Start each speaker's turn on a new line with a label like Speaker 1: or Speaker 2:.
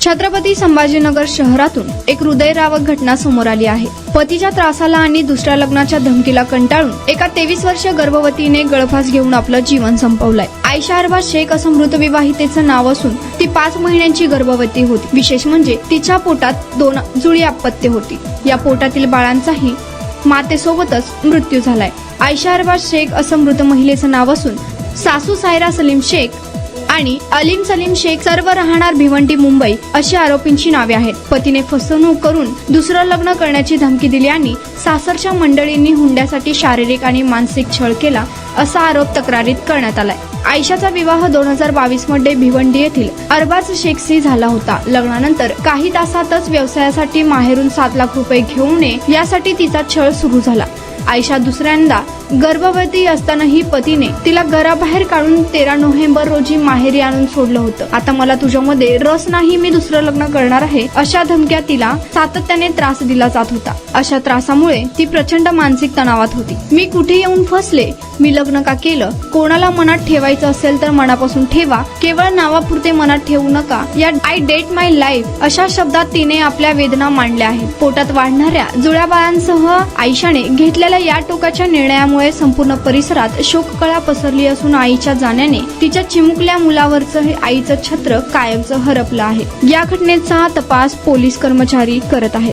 Speaker 1: छत्रपती संभाजीनगर शहरातून एक हृदयरावक घटना समोर आली आहे। पतीच्या त्रासाला आणि दुसऱ्या लग्नाच्या धमकीला कंटाळून एका 23 वर्षीय गर्भवतीने गळफास घेऊन आपलं जीवन संपवलंय। आयशा अरबाज शेख असं मृत विवाहितेचं नाव असून ती 5 महिन्यांची गर्भवती होती। विशेष म्हणजे तिच्या पोटात 2 जुळी अपत्ये होती। या पोटातील बाळांचाही मातेसोबतच मृत्यू झालाय। आयशा अरबाज शेख असं मृत महिलेचं नाव असून सासू सायरा सलीम शेख आणि अलीम सलीम शेख सर्व राहणार भिवंडी मुंबई अशी आरोपींची नावे आहेत। पतीने फसवणूक करून दुसरं लग्न करण्याची धमकी दिली आणि सासरच्या मंडळींनी हुंड्यासाठी शारीरिक आणि मानसिक छळ केला असा आरोप तक्रारीत करण्यात आलाय। आयशाचा विवाह 2022 मध्ये भिवंडी येथील अरबाज शेखशी झाला होता। लग्नानंतर काही तासातच व्यवसायासाठी माहेरून 7 लाख रुपये घेऊन ये यासाठी तिचा छळ सुरू झाला। आयशा दुसऱ्यांदा गर्भवती असतानाही पतीने तिला घराबाहेर काढून 13 नोव्हेंबर रोजी माहेरी आणून सोडलं होतं। आता मला तुझ्यामध्ये रस नाही, मी दुसरं लग्न करणार आहे अशा धमक्या तिला सातत्याने त्रास दिला जात होता। अशा त्रासामुळे ती प्रचंड मानसिक तणावात होती। मी कुठे येऊन फसले, मी लग्न का केलं, कोणाला मनात ठेवायचं असेल तर मनापासून ठेवा, केवळ नावापुरते मनात ठेवू नका, या आय डेट माय लाईफ अशा शब्दात तिने आपल्या वेदना मांडल्या आहेत। पोटात वाढणाऱ्या जुळ्या बाळांसह आयशाने घेतलेल्या या टोकाच्या निर्णयामुळे संपूर्ण परिसरात शोककळा पसरली असून आईच्या जाण्याने तिच्या चिमुकल्या मुलावरचं हे आईचं छत्र कायमचं हरपलं आहे। या घटनेचा तपास पोलीस कर्मचारी करत आहेत।